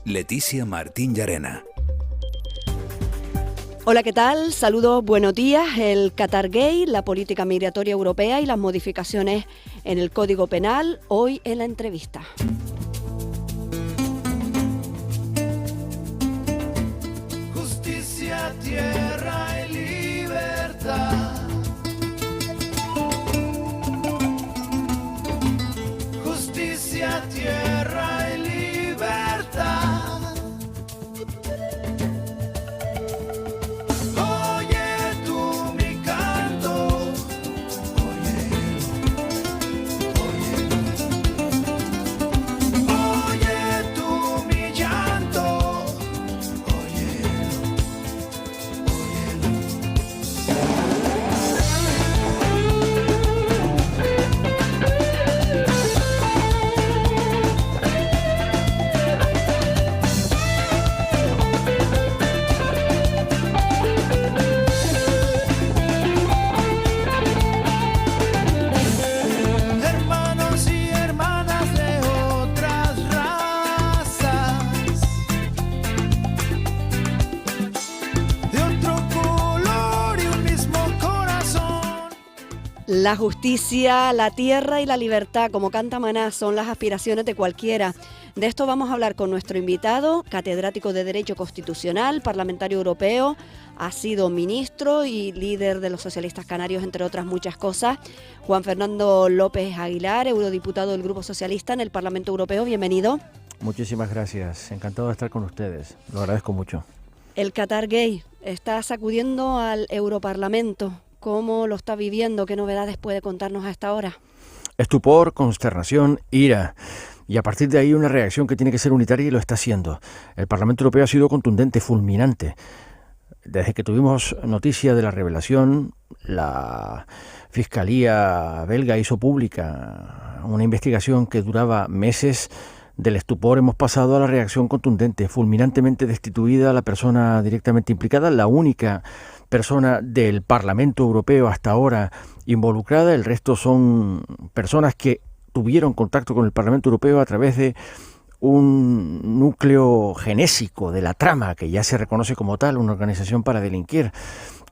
Leticia Martín Llarena. Hola, ¿qué tal? Saludos, buenos días. El Qatar Gate, la política migratoria europea y las modificaciones en el Código Penal, hoy en la entrevista. Justicia, tierra y libertad. Justicia, tierra y libertad. Oye tú mi canto, oye tú mi llanto, hermanos y hermanas de otras razas, de otro color y un mismo corazón. La justicia, la tierra y la libertad, como canta Maná, son las aspiraciones de cualquiera. De esto vamos a hablar con nuestro invitado, catedrático de Derecho Constitucional, parlamentario europeo, ha sido ministro y líder de los socialistas canarios, entre otras muchas cosas. Juan Fernando López Aguilar, eurodiputado del Grupo Socialista en el Parlamento Europeo, bienvenido. Muchísimas gracias, encantado de estar con ustedes, lo agradezco mucho. El Qatar Gate está sacudiendo al Europarlamento. ¿Cómo lo está viviendo? ¿Qué novedades puede contarnos a esta hora? Estupor, consternación, ira. Y a partir de ahí una reacción que tiene que ser unitaria y lo está haciendo. El Parlamento Europeo ha sido contundente, fulminante. Desde que tuvimos noticia de la revelación, la Fiscalía belga hizo pública una investigación que duraba meses. Del estupor hemos pasado a la reacción contundente, fulminantemente destituida a la persona directamente implicada, la única persona del Parlamento Europeo hasta ahora involucrada. El resto son personas que tuvieron contacto con el Parlamento Europeo a través de un núcleo genésico de la trama, que ya se reconoce como tal, una organización para delinquir,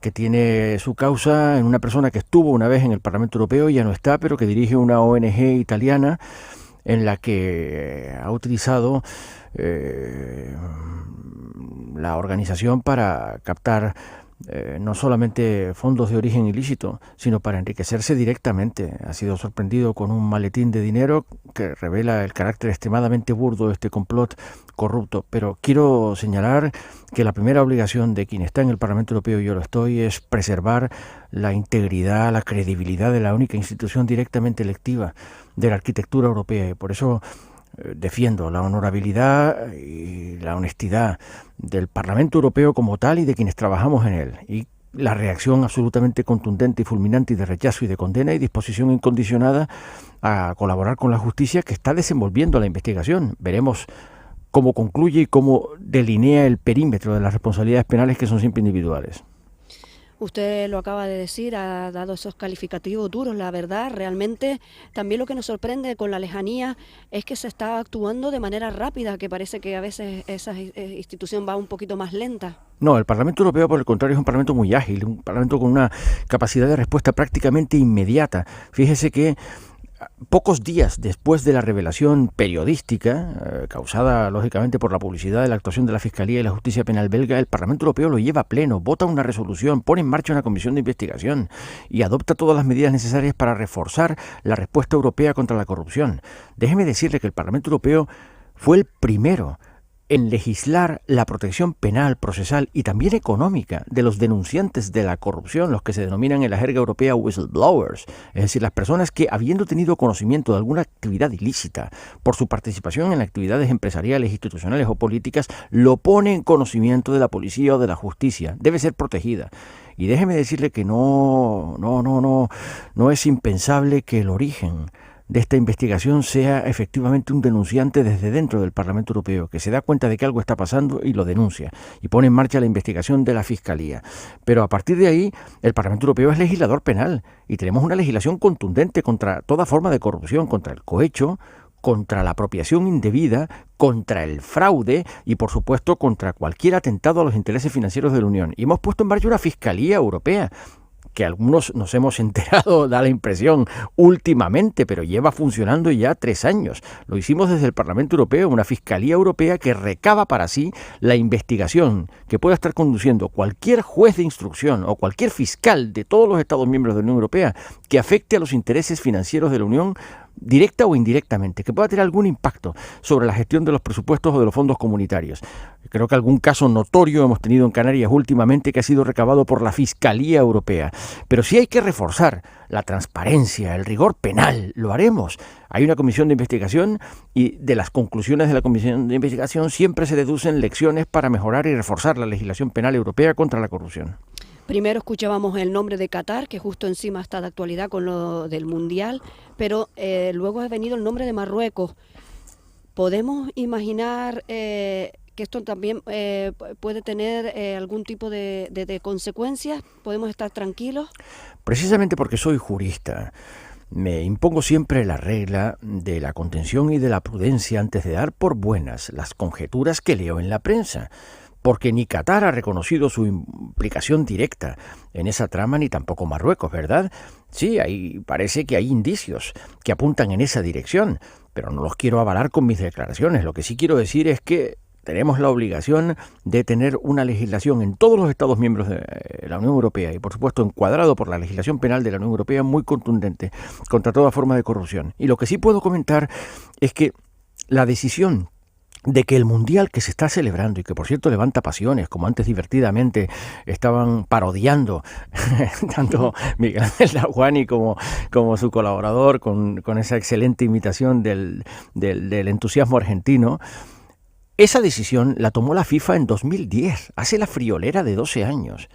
que tiene su causa en una persona que estuvo una vez en el Parlamento Europeo, ya no está, pero que dirige una ONG italiana en la que ha utilizado la organización para captar no solamente fondos de origen ilícito, sino para enriquecerse directamente. Ha sido sorprendido con un maletín de dinero que revela el carácter extremadamente burdo de este complot corrupto. Pero quiero señalar que la primera obligación de quien está en el Parlamento Europeo, y yo lo estoy, es preservar la integridad, la credibilidad de la única institución directamente electiva de la arquitectura europea. Y por eso defiendo la honorabilidad y la honestidad del Parlamento Europeo como tal y de quienes trabajamos en él. Y la reacción absolutamente contundente y fulminante y de rechazo y de condena y disposición incondicionada a colaborar con la justicia que está desenvolviendo la investigación. Veremos cómo concluye y cómo delinea el perímetro de las responsabilidades penales, que son siempre individuales. Usted lo acaba de decir, ha dado esos calificativos duros, la verdad, realmente también lo que nos sorprende con la lejanía es que se está actuando de manera rápida, que parece que a veces esa institución va un poquito más lenta. No, el Parlamento Europeo, por el contrario, es un Parlamento muy ágil, un Parlamento con una capacidad de respuesta prácticamente inmediata. Fíjese que pocos días después de la revelación periodística, causada lógicamente por la publicidad de la actuación de la Fiscalía y la Justicia Penal belga, el Parlamento Europeo lo lleva a pleno, vota una resolución, pone en marcha una comisión de investigación y adopta todas las medidas necesarias para reforzar la respuesta europea contra la corrupción. Déjeme decirle que el Parlamento Europeo fue el primero en legislar la protección penal, procesal y también económica de los denunciantes de la corrupción, los que se denominan en la jerga europea whistleblowers, es decir, las personas que, habiendo tenido conocimiento de alguna actividad ilícita por su participación en actividades empresariales, institucionales o políticas, lo ponen en conocimiento de la policía o de la justicia. Debe ser protegida. Y déjeme decirle que no es impensable que el origen de esta investigación sea efectivamente un denunciante desde dentro del Parlamento Europeo, que se da cuenta de que algo está pasando y lo denuncia, y pone en marcha la investigación de la Fiscalía. Pero a partir de ahí, el Parlamento Europeo es legislador penal, y tenemos una legislación contundente contra toda forma de corrupción, contra el cohecho, contra la apropiación indebida, contra el fraude y, por supuesto, contra cualquier atentado a los intereses financieros de la Unión. Y hemos puesto en marcha una Fiscalía Europea, que algunos nos hemos enterado, da la impresión, últimamente, pero lleva funcionando ya 3 años. Lo hicimos desde el Parlamento Europeo, una Fiscalía Europea que recaba para sí la investigación que pueda estar conduciendo cualquier juez de instrucción o cualquier fiscal de todos los Estados miembros de la Unión Europea que afecte a los intereses financieros de la Unión, directa o indirectamente, que pueda tener algún impacto sobre la gestión de los presupuestos o de los fondos comunitarios. Creo que algún caso notorio hemos tenido en Canarias últimamente que ha sido recabado por la Fiscalía Europea. Pero sí hay que reforzar la transparencia, el rigor penal, lo haremos. Hay una comisión de investigación y de las conclusiones de la comisión de investigación siempre se deducen lecciones para mejorar y reforzar la legislación penal europea contra la corrupción. Primero escuchábamos el nombre de Qatar, que justo encima está de actualidad con lo del Mundial, pero luego ha venido el nombre de Marruecos. ¿Podemos imaginar que esto también puede tener algún tipo de consecuencias? ¿Podemos estar tranquilos? Precisamente porque soy jurista, me impongo siempre la regla de la contención y de la prudencia antes de dar por buenas las conjeturas que leo en la prensa. Porque ni Qatar ha reconocido su implicación directa en esa trama, ni tampoco Marruecos, ¿verdad? Sí, parece que hay indicios que apuntan en esa dirección, pero no los quiero avalar con mis declaraciones. Lo que sí quiero decir es que tenemos la obligación de tener una legislación en todos los Estados miembros de la Unión Europea y, por supuesto, encuadrado por la legislación penal de la Unión Europea, muy contundente contra toda forma de corrupción. Y lo que sí puedo comentar es que la decisión de que el Mundial que se está celebrando y que por cierto levanta pasiones, como antes divertidamente estaban parodiando tanto Miguel Ángel Laguani como su colaborador con esa excelente imitación del entusiasmo argentino, esa decisión la tomó la FIFA en 2010, hace la friolera de 12 años.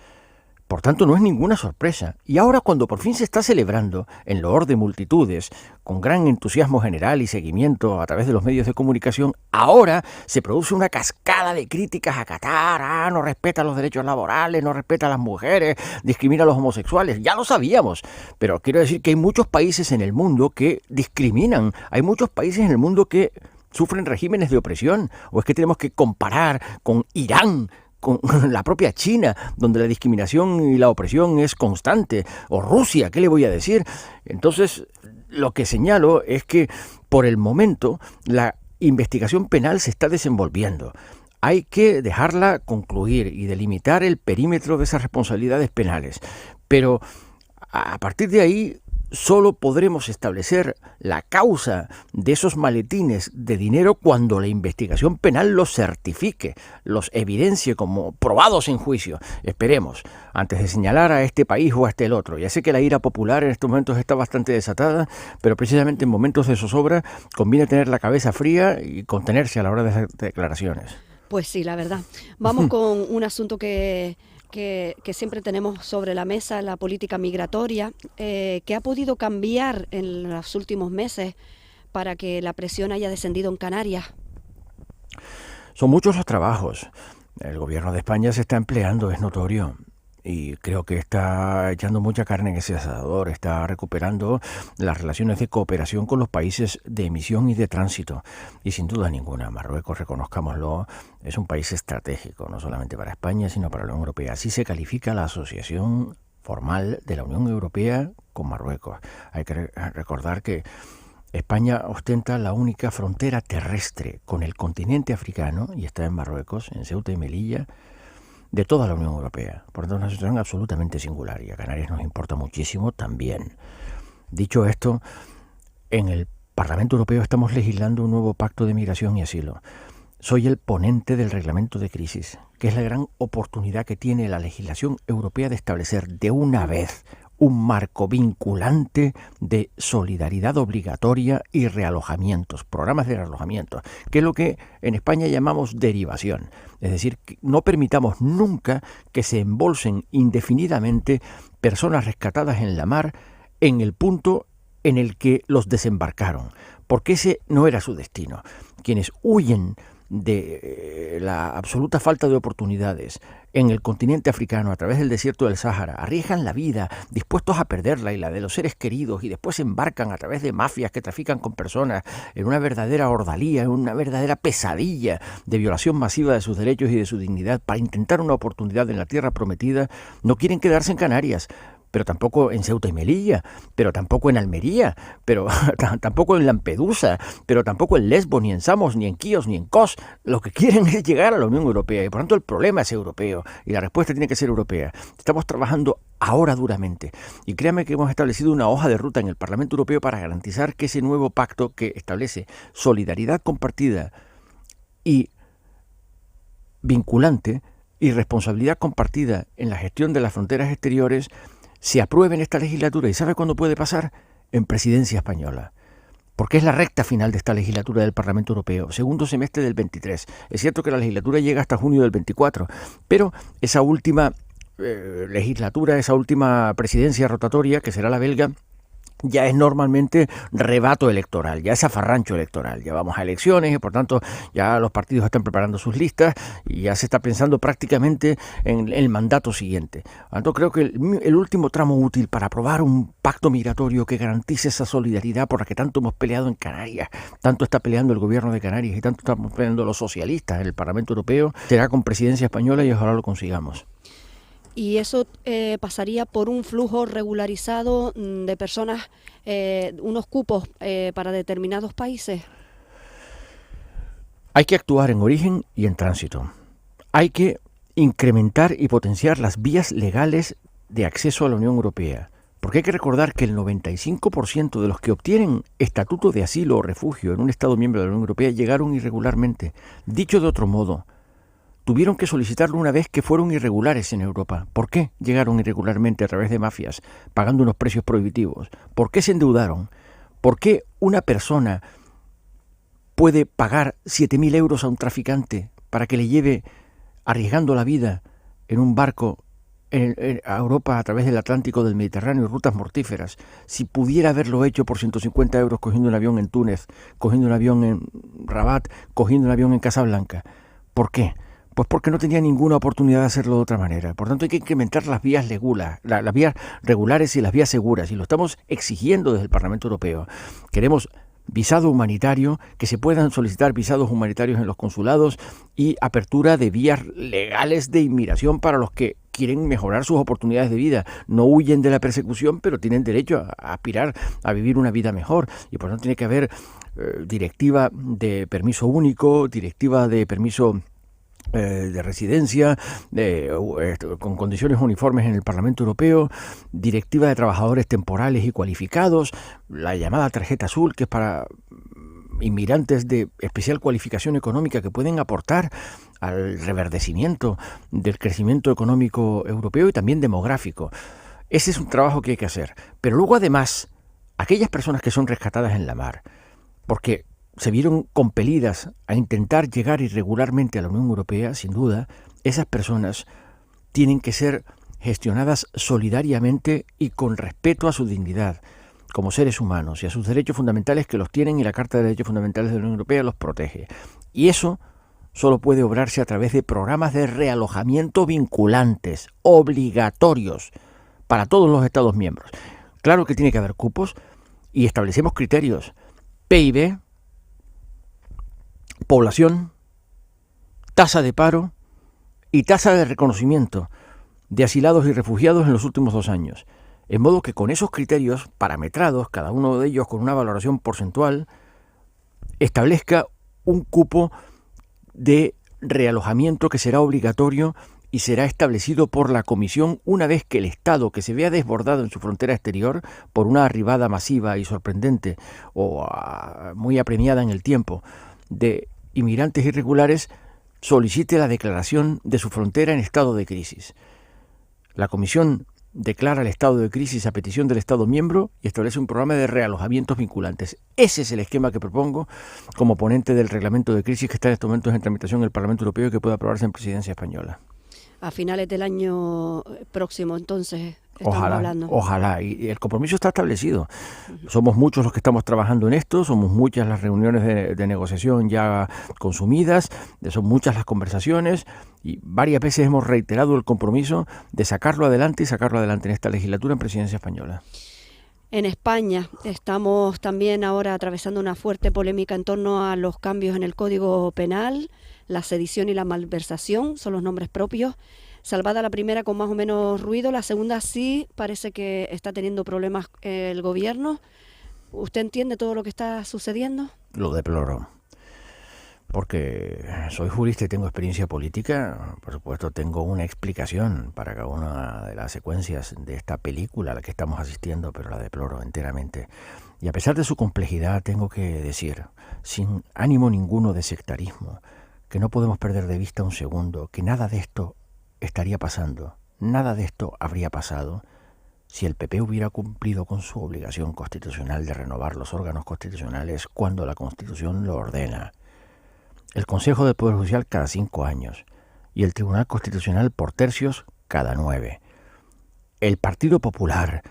Por tanto, no es ninguna sorpresa. Y ahora, cuando por fin se está celebrando en loor de multitudes, con gran entusiasmo general y seguimiento a través de los medios de comunicación, ahora se produce una cascada de críticas a Qatar. No respeta los derechos laborales, no respeta a las mujeres, discrimina a los homosexuales. Ya lo sabíamos, pero quiero decir que hay muchos países en el mundo que discriminan. Hay muchos países en el mundo que sufren regímenes de opresión. ¿O es que tenemos que comparar con Irán, con la propia China, donde la discriminación y la opresión es constante, o Rusia, ¿qué le voy a decir? Entonces, lo que señalo es que, por el momento, la investigación penal se está desenvolviendo. Hay que dejarla concluir y delimitar el perímetro de esas responsabilidades penales. Pero, a partir de ahí, solo podremos establecer la causa de esos maletines de dinero cuando la investigación penal los certifique, los evidencie como probados en juicio. Esperemos, antes de señalar a este país o a este el otro. Ya sé que la ira popular en estos momentos está bastante desatada, pero precisamente en momentos de zozobra conviene tener la cabeza fría y contenerse a la hora de hacer declaraciones. Pues sí, la verdad. Vamos con un asunto que siempre tenemos sobre la mesa, la política migratoria, que ha podido cambiar en los últimos meses para que la presión haya descendido en Canarias. Son muchos los trabajos. El gobierno de España se está empleando, es notorio. Y creo que está echando mucha carne en ese asador, está recuperando las relaciones de cooperación con los países de emisión y de tránsito. Y sin duda ninguna, Marruecos, reconozcámoslo, es un país estratégico, no solamente para España, sino para la Unión Europea. Así se califica la asociación formal de la Unión Europea con Marruecos. Hay que recordar que España ostenta la única frontera terrestre con el continente africano, y está en Marruecos, en Ceuta y Melilla, de toda la Unión Europea. Por tanto, es una situación absolutamente singular y a Canarias nos importa muchísimo también. Dicho esto, en el Parlamento Europeo estamos legislando un nuevo pacto de migración y asilo. Soy el ponente del reglamento de crisis, que es la gran oportunidad que tiene la legislación europea de establecer de una vez un marco vinculante de solidaridad obligatoria y realojamientos, programas de realojamiento, que es lo que en España llamamos derivación. Es decir, que no permitamos nunca que se embolsen indefinidamente personas rescatadas en la mar en el punto en el que los desembarcaron, porque ese no era su destino. Quienes huyen de la absoluta falta de oportunidades en el continente africano a través del desierto del Sáhara, arriesgan la vida, dispuestos a perderla y la de los seres queridos, y después se embarcan a través de mafias que trafican con personas en una verdadera ordalía, en una verdadera pesadilla de violación masiva de sus derechos y de su dignidad para intentar una oportunidad en la tierra prometida, no quieren quedarse en Canarias, pero tampoco en Ceuta y Melilla, pero tampoco en Almería, pero tampoco en Lampedusa, pero tampoco en Lesbos, ni en Samos, ni en Quíos, ni en Kos. Lo que quieren es llegar a la Unión Europea y por tanto el problema es europeo y la respuesta tiene que ser europea. Estamos trabajando ahora duramente y créame que hemos establecido una hoja de ruta en el Parlamento Europeo para garantizar que ese nuevo pacto que establece solidaridad compartida y vinculante y responsabilidad compartida en la gestión de las fronteras exteriores se apruebe en esta legislatura. ¿Y sabe cuándo puede pasar? En presidencia española. Porque es la recta final de esta legislatura del Parlamento Europeo, segundo semestre del 23. Es cierto que la legislatura llega hasta junio del 24, pero esa última legislatura, esa última presidencia rotatoria, que será la belga, ya es normalmente rebato electoral, ya es zafarrancho electoral, ya vamos a elecciones y por tanto ya los partidos están preparando sus listas y ya se está pensando prácticamente en el mandato siguiente. Por tanto, creo que el último tramo útil para aprobar un pacto migratorio que garantice esa solidaridad por la que tanto hemos peleado en Canarias, tanto está peleando el gobierno de Canarias y tanto estamos peleando los socialistas en el Parlamento Europeo, será con presidencia española y ojalá lo consigamos. Y eso pasaría por un flujo regularizado de personas, unos cupos para determinados países. Hay que actuar en origen y en tránsito. Hay que incrementar y potenciar las vías legales de acceso a la Unión Europea. Porque hay que recordar que el 95% de los que obtienen estatuto de asilo o refugio en un Estado miembro de la Unión Europea llegaron irregularmente. Dicho de otro modo, tuvieron que solicitarlo una vez que fueron irregulares en Europa. ¿Por qué llegaron irregularmente a través de mafias, pagando unos precios prohibitivos? ¿Por qué se endeudaron? ¿Por qué una persona puede pagar 7.000 euros a un traficante para que le lleve, arriesgando la vida, en un barco a Europa a través del Atlántico, del Mediterráneo, rutas mortíferas, si pudiera haberlo hecho por 150 euros cogiendo un avión en Túnez, cogiendo un avión en Rabat, cogiendo un avión en Casablanca? ¿Por qué? Pues porque no tenía ninguna oportunidad de hacerlo de otra manera. Por tanto, hay que incrementar las vías las vías regulares y las vías seguras, y lo estamos exigiendo desde el Parlamento Europeo. Queremos visado humanitario, que se puedan solicitar visados humanitarios en los consulados y apertura de vías legales de inmigración para los que quieren mejorar sus oportunidades de vida. No huyen de la persecución, pero tienen derecho a aspirar a vivir una vida mejor. Y por tanto tiene que haber directiva de permiso único, directiva de permiso de residencia, con condiciones uniformes en el Parlamento Europeo, directiva de trabajadores temporales y cualificados, la llamada tarjeta azul, que es para inmigrantes de especial cualificación económica que pueden aportar al reverdecimiento del crecimiento económico europeo y también demográfico. Ese es un trabajo que hay que hacer. Pero luego, además, aquellas personas que son rescatadas en la mar, porque se vieron compelidas a intentar llegar irregularmente a la Unión Europea, sin duda, esas personas tienen que ser gestionadas solidariamente y con respeto a su dignidad como seres humanos y a sus derechos fundamentales, que los tienen, y la Carta de Derechos Fundamentales de la Unión Europea los protege. Y eso solo puede obrarse a través de programas de realojamiento vinculantes, obligatorios, para todos los Estados miembros. Claro que tiene que haber cupos y establecemos criterios: PIB, población, tasa de paro y tasa de reconocimiento de asilados y refugiados en los últimos 2 años. En modo que con esos criterios parametrados, cada uno de ellos con una valoración porcentual, establezca un cupo de realojamiento que será obligatorio y será establecido por la Comisión una vez que el Estado que se vea desbordado en su frontera exterior por una arribada masiva y sorprendente o muy apremiada en el tiempo de inmigrantes irregulares solicite la declaración de su frontera en estado de crisis. La Comisión declara el estado de crisis a petición del Estado miembro y establece un programa de realojamientos vinculantes. Ese es el esquema que propongo como ponente del reglamento de crisis que está en estos momentos en tramitación en el Parlamento Europeo y que puede aprobarse en presidencia española. A finales del año próximo, entonces, estamos Ojalá, hablando. ojalá. Y el compromiso está establecido. Somos muchos los que estamos trabajando en esto, somos muchas las reuniones de negociación ya consumidas, son muchas las conversaciones y varias veces hemos reiterado el compromiso de sacarlo adelante y sacarlo adelante en esta legislatura en Presidencia Española. En España estamos también ahora atravesando una fuerte polémica en torno a los cambios en el Código Penal. La sedición y la malversación son los nombres propios. Salvada la primera con más o menos ruido, la segunda sí parece que está teniendo problemas el gobierno. ¿Usted entiende todo lo que está sucediendo? Lo deploro. Porque soy jurista y tengo experiencia política, por supuesto tengo una explicación para cada una de las secuencias de esta película a la que estamos asistiendo, pero la deploro enteramente. Y a pesar de su complejidad, tengo que decir, sin ánimo ninguno de sectarismo, que no podemos perder de vista un segundo, que nada de esto estaría pasando, nada de esto habría pasado si el PP hubiera cumplido con su obligación constitucional de renovar los órganos constitucionales cuando la Constitución lo ordena. El Consejo del Poder Judicial cada 5 años y el Tribunal Constitucional por tercios cada 9. El Partido Popular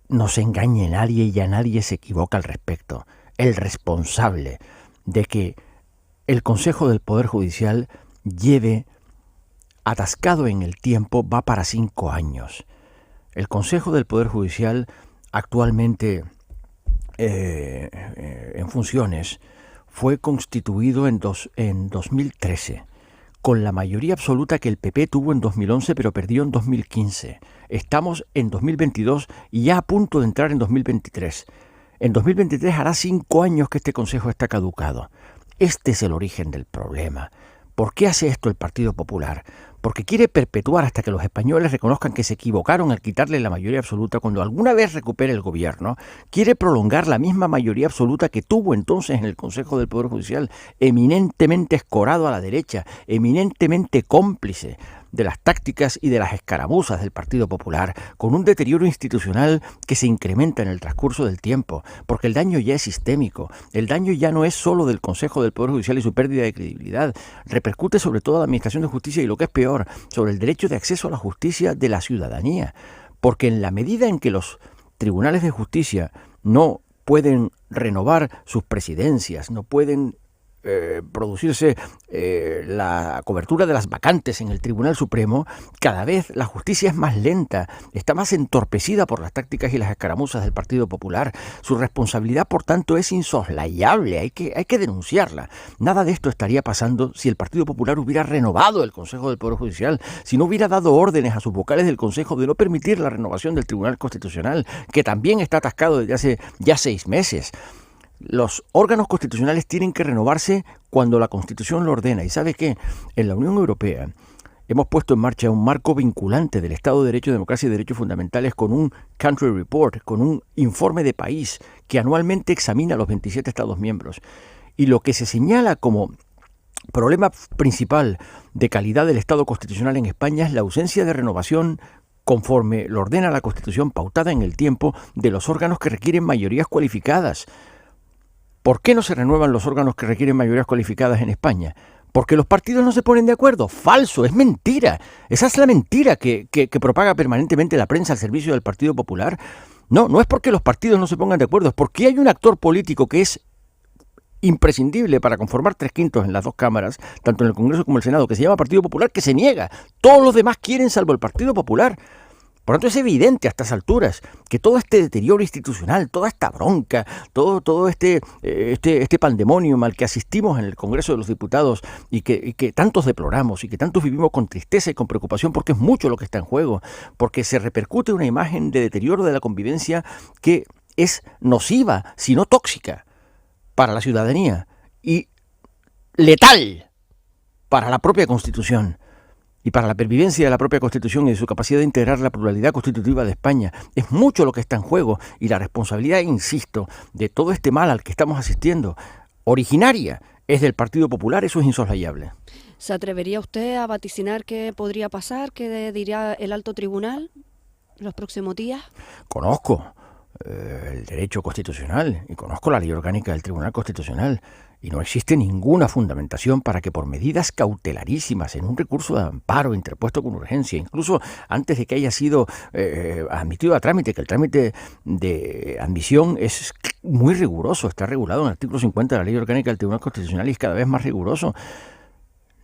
no se engañe nadie y ya nadie se equivoca al respecto, el responsable de que el Consejo del Poder Judicial lleve atascado en el tiempo va para 5 años. El Consejo del Poder Judicial actualmente en funciones fue constituido en 2013, con la mayoría absoluta que el PP tuvo en 2011, pero perdió en 2015. Estamos en 2022 y ya a punto de entrar en 2023. En 2023 hará 5 años que este Consejo está caducado. Este es el origen del problema. ¿Por qué hace esto el Partido Popular? Porque quiere perpetuar hasta que los españoles reconozcan que se equivocaron al quitarle la mayoría absoluta cuando alguna vez recupere el gobierno. Quiere prolongar la misma mayoría absoluta que tuvo entonces en el Consejo del Poder Judicial, eminentemente escorado a la derecha, eminentemente cómplice de las tácticas y de las escaramuzas del Partido Popular, con un deterioro institucional que se incrementa en el transcurso del tiempo, porque el daño ya es sistémico, el daño ya no es solo del Consejo del Poder Judicial y su pérdida de credibilidad, repercute sobre toda la Administración de Justicia y lo que es peor, sobre el derecho de acceso a la justicia de la ciudadanía, porque en la medida en que los tribunales de justicia no pueden renovar sus presidencias, no pueden producirse la cobertura de las vacantes en el Tribunal Supremo, cada vez la justicia es más lenta, está más entorpecida por las tácticas y las escaramuzas del Partido Popular. Su responsabilidad, por tanto, es insoslayable, hay que denunciarla. Nada de esto estaría pasando si el Partido Popular hubiera renovado el Consejo del Poder Judicial, si no hubiera dado órdenes a sus vocales del Consejo de no permitir la renovación del Tribunal Constitucional, que también está atascado desde hace ya 6 meses. Los órganos constitucionales tienen que renovarse cuando la Constitución lo ordena. ¿Y sabe qué? En la Unión Europea hemos puesto en marcha un marco vinculante del Estado de Derecho, Democracia y Derechos Fundamentales con un Country Report, con un informe de país que anualmente examina a los 27 Estados miembros. Y lo que se señala como problema principal de calidad del Estado constitucional en España es la ausencia de renovación conforme lo ordena la Constitución pautada en el tiempo de los órganos que requieren mayorías cualificadas. ¿Por qué no se renuevan los órganos que requieren mayorías cualificadas en España? Porque los partidos no se ponen de acuerdo. Falso, es mentira. Esa es la mentira que propaga permanentemente la prensa al servicio del Partido Popular. No es porque los partidos no se pongan de acuerdo, es porque hay un actor político que es imprescindible para conformar 3/5 en las 2 cámaras, tanto en el Congreso como en el Senado, que se llama Partido Popular, que se niega. Todos los demás quieren salvo el Partido Popular. Por lo tanto, es evidente a estas alturas que todo este deterioro institucional, toda esta bronca, todo este pandemonium al que asistimos en el Congreso de los Diputados y que tantos deploramos y que tantos vivimos con tristeza y con preocupación porque es mucho lo que está en juego, porque se repercute una imagen de deterioro de la convivencia que es nociva, si no tóxica, para la ciudadanía y letal para la propia Constitución. Y para la pervivencia de la propia Constitución y de su capacidad de integrar la pluralidad constitutiva de España. Es mucho lo que está en juego y la responsabilidad, insisto, de todo este mal al que estamos asistiendo, originaria, es del Partido Popular, eso es insoslayable. ¿Se atrevería usted a vaticinar qué podría pasar, qué diría el alto tribunal en los próximos días? Conozco el derecho constitucional y conozco la ley orgánica del Tribunal Constitucional Y no existe ninguna fundamentación para que por medidas cautelarísimas en un recurso de amparo interpuesto con urgencia, incluso antes de que haya sido admitido a trámite, que el trámite de admisión es muy riguroso, está regulado en el artículo 50 de la Ley Orgánica del Tribunal Constitucional y es cada vez más riguroso.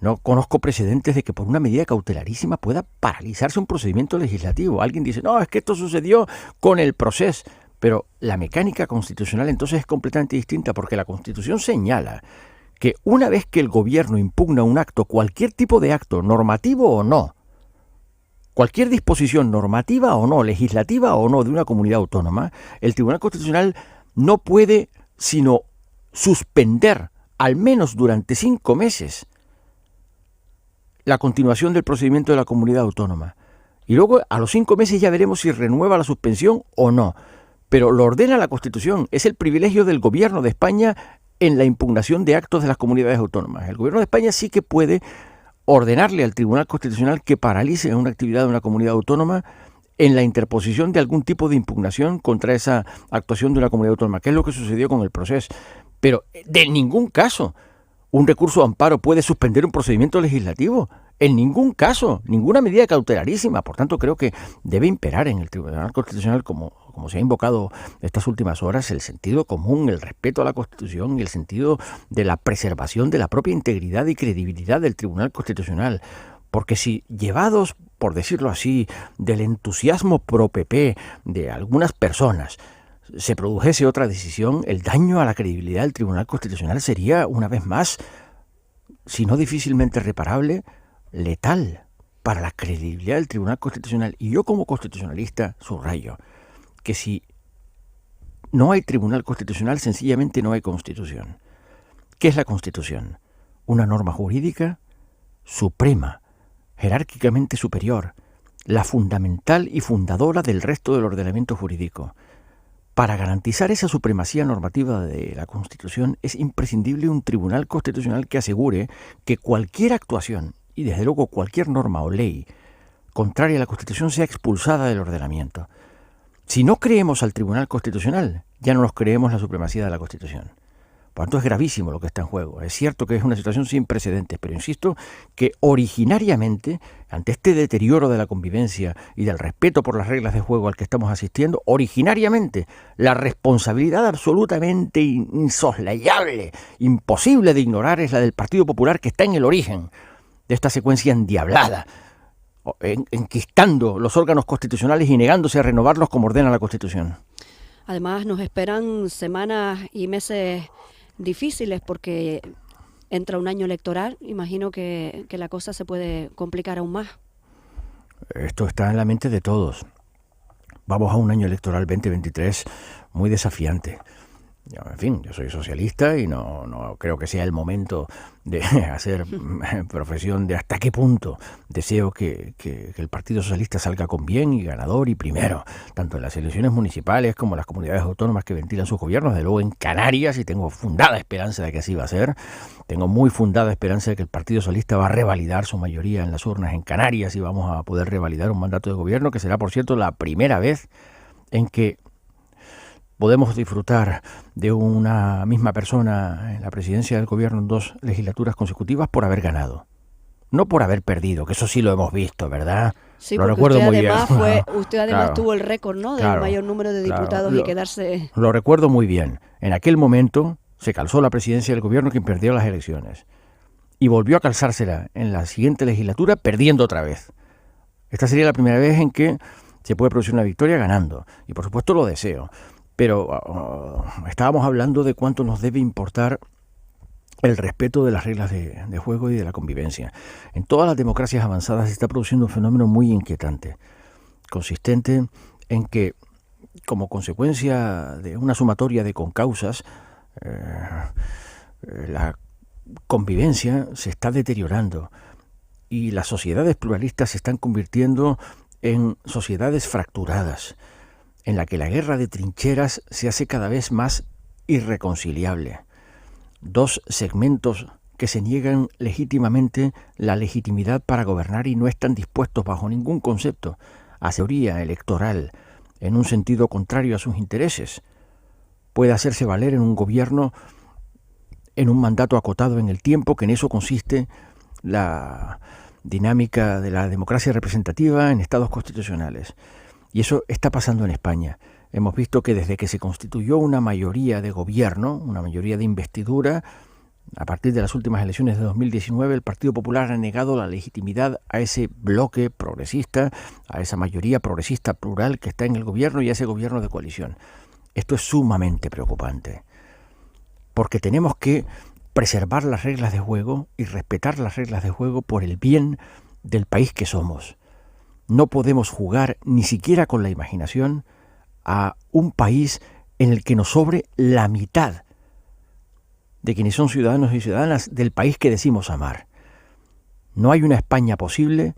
No conozco precedentes de que por una medida cautelarísima pueda paralizarse un procedimiento legislativo. Alguien dice, no, es que esto sucedió con el proceso. Pero la mecánica constitucional entonces es completamente distinta porque la Constitución señala que una vez que el gobierno impugna un acto, cualquier tipo de acto, normativo o no, cualquier disposición normativa o no, legislativa o no de una comunidad autónoma, el Tribunal Constitucional no puede sino suspender, al menos durante 5 meses, la continuación del procedimiento de la comunidad autónoma. Y luego a los 5 meses ya veremos si renueva la suspensión o no. Pero lo ordena la Constitución, es el privilegio del gobierno de España en la impugnación de actos de las comunidades autónomas. El gobierno de España sí que puede ordenarle al Tribunal Constitucional que paralice una actividad de una comunidad autónoma en la interposición de algún tipo de impugnación contra esa actuación de una comunidad autónoma, que es lo que sucedió con el proceso. Pero de ningún caso un recurso de amparo puede suspender un procedimiento legislativo. En ningún caso, ninguna medida cautelarísima. Por tanto, creo que debe imperar en el Tribunal Constitucional, como se ha invocado estas últimas horas, el sentido común, el respeto a la Constitución y el sentido de la preservación de la propia integridad y credibilidad del Tribunal Constitucional. Porque si, llevados, por decirlo así, del entusiasmo pro-PP de algunas personas, se produjese otra decisión, el daño a la credibilidad del Tribunal Constitucional sería, una vez más, si no difícilmente reparable, letal para la credibilidad del Tribunal Constitucional. Y yo como constitucionalista subrayo que si no hay Tribunal Constitucional, sencillamente no hay Constitución. ¿Qué es la Constitución? Una norma jurídica suprema, jerárquicamente superior, la fundamental y fundadora del resto del ordenamiento jurídico. Para garantizar esa supremacía normativa de la Constitución es imprescindible un Tribunal Constitucional que asegure que cualquier actuación, y desde luego cualquier norma o ley contraria a la Constitución, sea expulsada del ordenamiento. Si no creemos al Tribunal Constitucional, ya no nos creemos la supremacía de la Constitución. Por tanto, es gravísimo lo que está en juego. Es cierto que es una situación sin precedentes, pero insisto que originariamente, ante este deterioro de la convivencia y del respeto por las reglas de juego al que estamos asistiendo, originariamente la responsabilidad absolutamente insoslayable, imposible de ignorar, es la del Partido Popular, que está en el origen de esta secuencia endiablada, enquistando los órganos constitucionales y negándose a renovarlos como ordena la Constitución. Además, nos esperan semanas y meses difíciles porque entra un año electoral. Imagino que la cosa se puede complicar aún más. Esto está en la mente de todos. Vamos a un año electoral 2023 muy desafiante. En fin, yo soy socialista y no creo que sea el momento de hacer profesión de hasta qué punto deseo que el Partido Socialista salga con bien y ganador y primero, tanto en las elecciones municipales como en las comunidades autónomas que ventilan sus gobiernos, de luego en Canarias, y tengo fundada esperanza de que así va a ser. Tengo muy fundada esperanza de que el Partido Socialista va a revalidar su mayoría en las urnas en Canarias y vamos a poder revalidar un mandato de gobierno que será, por cierto, la primera vez en que podemos disfrutar de una misma persona en la presidencia del gobierno en 2 legislaturas consecutivas por haber ganado. No por haber perdido, que eso sí lo hemos visto, ¿verdad? Sí, lo porque recuerdo usted muy además bien. Usted además Claro, tuvo el récord, ¿no?, del claro, mayor número de diputados claro. y quedarse... Lo recuerdo muy bien. En aquel momento se calzó la presidencia del gobierno quien perdió las elecciones. Y volvió a calzársela en la siguiente legislatura perdiendo otra vez. Esta sería la primera vez en que se puede producir una victoria ganando. Y por supuesto lo deseo. Pero estábamos hablando de cuánto nos debe importar el respeto de las reglas de juego y de la convivencia. En todas las democracias avanzadas se está produciendo un fenómeno muy inquietante, consistente en que, como consecuencia de una sumatoria de concausas, la convivencia se está deteriorando y las sociedades pluralistas se están convirtiendo en sociedades fracturadas, en la que la guerra de trincheras se hace cada vez más irreconciliable. 2 segmentos que se niegan legítimamente la legitimidad para gobernar y no están dispuestos bajo ningún concepto a teoría electoral en un sentido contrario a sus intereses, puede hacerse valer en un gobierno en un mandato acotado en el tiempo, que en eso consiste la dinámica de la democracia representativa en estados constitucionales. Y eso está pasando en España. Hemos visto que desde que se constituyó una mayoría de gobierno, una mayoría de investidura, a partir de las últimas elecciones de 2019, el Partido Popular ha negado la legitimidad a ese bloque progresista, a esa mayoría progresista plural que está en el gobierno y a ese gobierno de coalición. Esto es sumamente preocupante, porque tenemos que preservar las reglas de juego y respetar las reglas de juego por el bien del país que somos. No podemos jugar ni siquiera con la imaginación a un país en el que nos sobre la mitad de quienes son ciudadanos y ciudadanas del país que decimos amar. No hay una España posible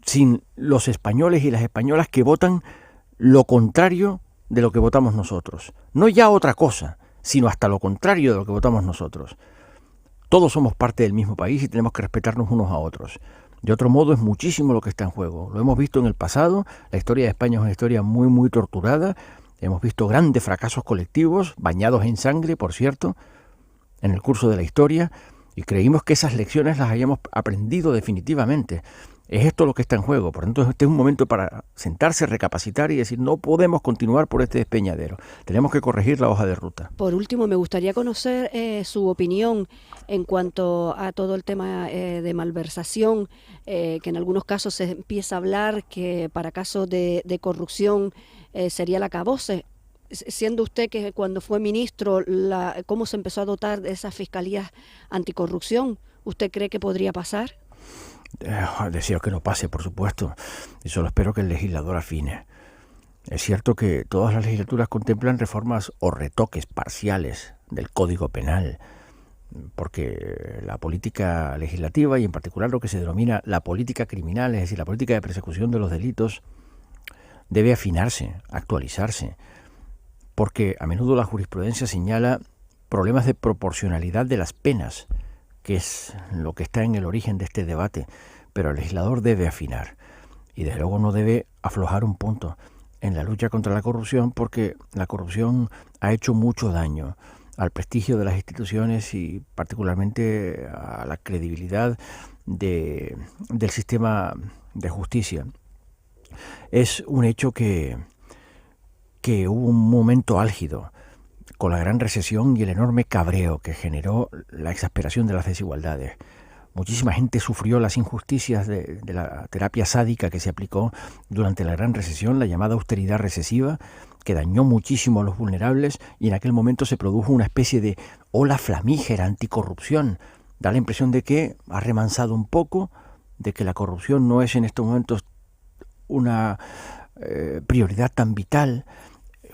sin los españoles y las españolas que votan lo contrario de lo que votamos nosotros. No ya otra cosa, sino hasta lo contrario de lo que votamos nosotros. Todos somos parte del mismo país y tenemos que respetarnos unos a otros. De otro modo, es muchísimo lo que está en juego. Lo hemos visto en el pasado. La historia de España es una historia muy, muy torturada. Hemos visto grandes fracasos colectivos, bañados en sangre, por cierto, en el curso de la historia, y creímos que esas lecciones las habíamos aprendido definitivamente. Es esto lo que está en juego. Por lo tanto, este es un momento para sentarse, recapacitar y decir, no podemos continuar por este despeñadero. Tenemos que corregir la hoja de ruta. Por último, me gustaría conocer su opinión en cuanto a todo el tema de malversación, que en algunos casos se empieza a hablar que para casos de corrupción sería el acabose. Siendo usted que cuando fue ministro, ¿cómo se empezó a dotar de esas fiscalías anticorrupción? ¿Usted cree que podría pasar? Deseo que no pase, por supuesto, y solo espero que el legislador afine. Es cierto que todas las legislaturas contemplan reformas o retoques parciales del Código Penal, porque la política legislativa y en particular lo que se denomina la política criminal, es decir, la política de persecución de los delitos, debe afinarse, actualizarse, porque a menudo la jurisprudencia señala problemas de proporcionalidad de las penas, que es lo que está en el origen de este debate, pero el legislador debe afinar y desde luego no debe aflojar un punto en la lucha contra la corrupción, porque la corrupción ha hecho mucho daño al prestigio de las instituciones y particularmente a la credibilidad del sistema de justicia. Es un hecho que hubo un momento álgido con la gran recesión y el enorme cabreo que generó la exasperación de las desigualdades. Muchísima gente sufrió las injusticias de la terapia sádica que se aplicó durante la gran recesión, la llamada austeridad recesiva, que dañó muchísimo a los vulnerables, y en aquel momento se produjo una especie de ola flamígera anticorrupción. Da la impresión de que ha remansado un poco, de que la corrupción no es en estos momentos una prioridad tan vital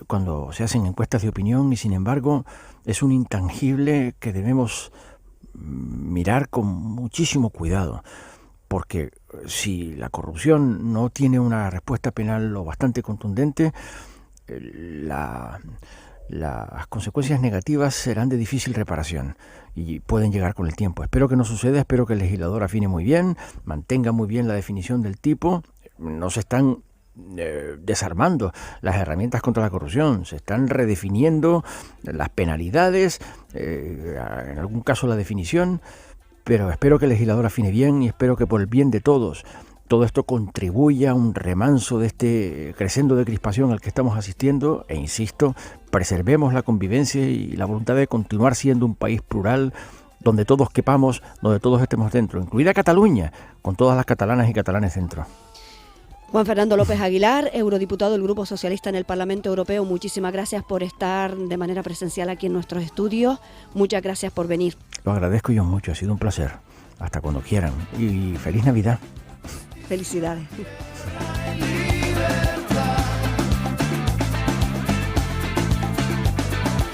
cuando se hacen encuestas de opinión, y sin embargo es un intangible que debemos mirar con muchísimo cuidado, porque si la corrupción no tiene una respuesta penal lo bastante contundente, las consecuencias negativas serán de difícil reparación y pueden llegar con el tiempo. Espero que no suceda, espero que el legislador afine muy bien, mantenga muy bien la definición del tipo. No se están desarmando las herramientas contra la corrupción, se están redefiniendo las penalidades, en algún caso la definición, pero espero que el legislador afine bien y espero que por el bien de todos todo esto contribuya a un remanso de este crescendo de crispación al que estamos asistiendo, e insisto, preservemos la convivencia y la voluntad de continuar siendo un país plural donde todos quepamos, donde todos estemos dentro, incluida Cataluña, con todas las catalanas y catalanes dentro. Juan Fernando López Aguilar, eurodiputado del Grupo Socialista en el Parlamento Europeo, muchísimas gracias por estar de manera presencial aquí en nuestros estudios. Muchas gracias por venir. Lo agradezco yo mucho, ha sido un placer. Hasta cuando quieran. Y feliz Navidad. Felicidades.